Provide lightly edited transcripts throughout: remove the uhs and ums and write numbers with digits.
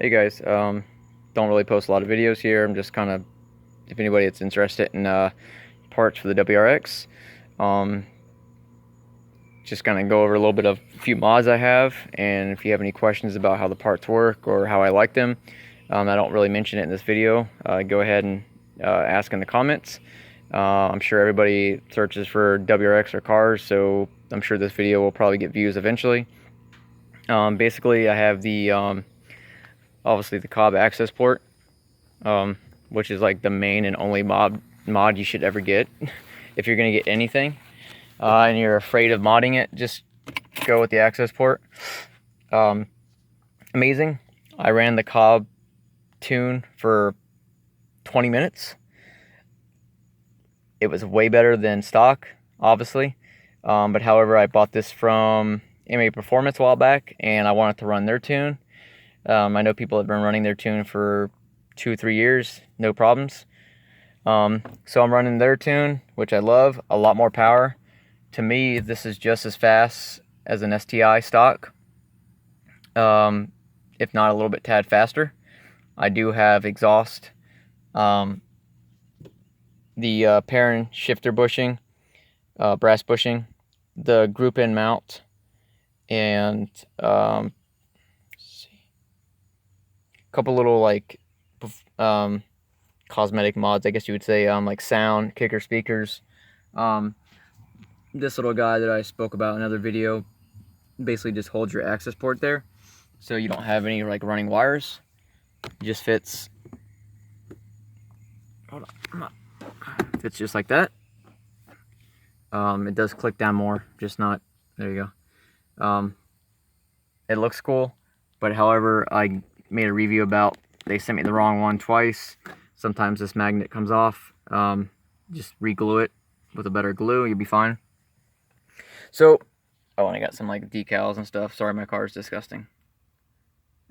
Hey guys, don't really post a lot of videos here. I'm just kind of, if anybody that's interested in parts for the WRX, um, just kind of go over a little bit of a few mods I have, and if you have any questions about how the parts work or how I like them, I don't really mention it in this video. Go ahead and ask in the comments. I'm sure everybody searches for WRX or cars, so I'm sure this video will probably get views eventually. Basically, I have the obviously the Cobb access port, which is like the main and only mod you should ever get if you're gonna get anything, and you're afraid of modding it. Just go with the access port. Amazing. I ran the Cobb tune for 20 minutes. It was way better than stock, obviously, but however, I bought this from MA Performance a while back, and I wanted to run their tune. I know people have been running their tune for 2-3 years, no problems. So I'm running their tune, which I love, a lot more power. To me, this is just as fast as an STI stock, if not a little bit tad faster. I do have exhaust, the parent shifter bushing, brass bushing, the group in mount, and a couple little like cosmetic mods, I guess you would say, like sound, kicker speakers. This little guy that I spoke about in another video basically just holds your access port there, so you don't have any like running wires. It just fits. Hold on, fits just like that. It does click down more, just not. There you go. It looks cool, but however, I made a review about. They sent me the wrong one twice. Sometimes this magnet comes off. Just re-glue it with a better glue, you'll be fine. So, oh, and I got some like decals and stuff. Sorry, my car is disgusting.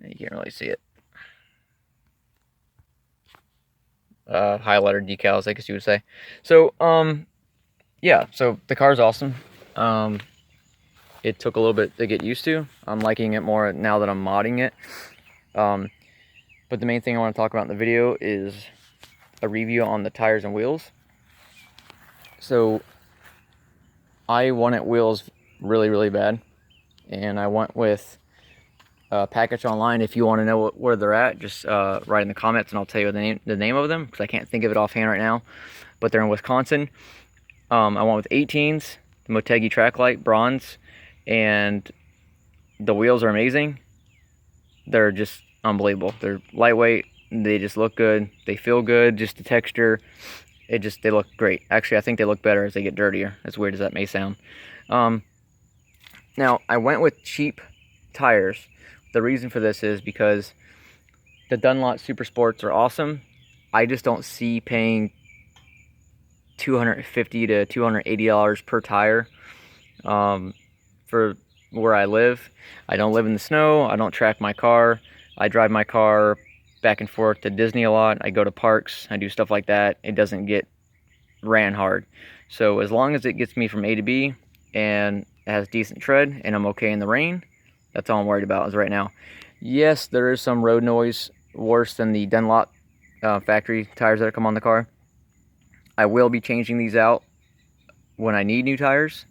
You can't really see it. Highlighter decals, I guess you would say. So, yeah, so the car's awesome. It took a little bit to get used to. I'm liking it more now that I'm modding it. But the main thing I want to talk about in the video is a review on the tires and wheels. So I wanted wheels really, really bad, and I went with a package online. If you want to know where they're at, just write in the comments and I'll tell you the name of them, because I can't think of it offhand right now, but they're in Wisconsin. I went with 18s, the Motegi Tracklight bronze, and the wheels are amazing. They're just unbelievable. They're lightweight, they just look good, they feel good, just the texture, they look great. Actually, I think they look better as they get dirtier, as weird as that may sound. Now, I went with cheap tires. The reason for this is because the Dunlop Super Sports are awesome. I just don't see paying $250 to $280 per tire for where I live. I don't live in the snow. I don't track my car. I drive my car back and forth to Disney a lot. I go to parks. I do stuff like that. It doesn't get ran hard. So as long as it gets me from A to B and it has decent tread and I'm okay in the rain, that's all I'm worried about as right now. Yes, there is some road noise, worse than the Dunlop factory tires that come on the car. I will be changing these out when I need new tires.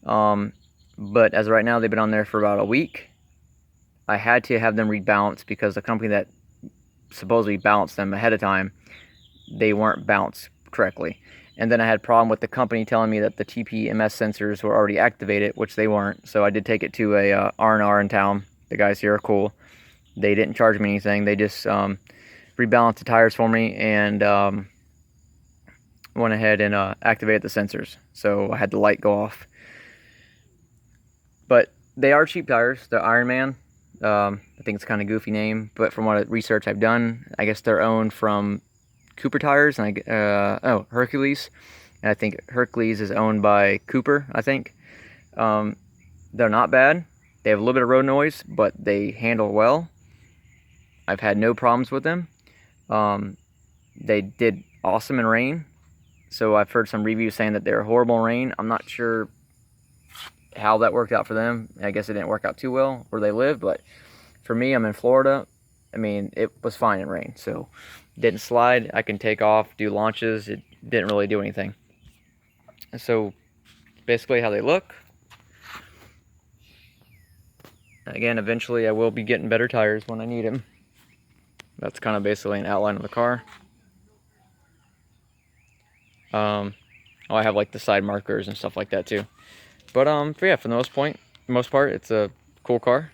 But as of right now, they've been on there for about a week. I had to have them rebalanced because the company that supposedly balanced them ahead of time, they weren't balanced correctly. And then I had a problem with the company telling me that the TPMS sensors were already activated, which they weren't. So I did take it to a R&R in town. The guys here are cool. They didn't charge me anything. They just rebalanced the tires for me and went ahead and activated the sensors. So I had the light go off. But they are cheap tires. They're Ironman. I think it's kind of a goofy name, but from what research I've done, I guess they're owned from Cooper Tires, and Hercules. And I think Hercules is owned by Cooper, I think. They're not bad. They have a little bit of road noise, but they handle well. I've had no problems with them. They did awesome in rain. So I've heard some reviews saying that they're horrible in rain. I'm not sure how that worked out for them. I guess it didn't work out too well where they live, but for me, I'm in Florida. I mean, it was fine in rain, so didn't slide. I can take off, do launches. It didn't really do anything. And so basically how they look. Again, eventually I will be getting better tires when I need them. That's kind of basically an outline of the car. Oh, I have like the side markers and stuff like that too. But yeah, for the most part, it's a cool car.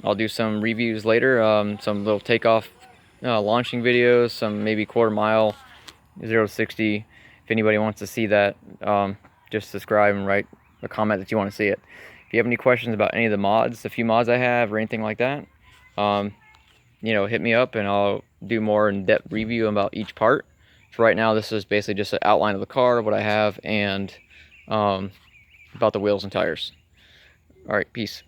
I'll do some reviews later, some little takeoff launching videos, some maybe quarter mile, 0 to 60. If anybody wants to see that, just subscribe and write a comment that you want to see it. If you have any questions about any of the mods, the few mods I have or anything like that, you know, hit me up and I'll do more in-depth review about each part. For right now, this is basically just an outline of the car, what I have, and about the wheels and tires. All right, peace.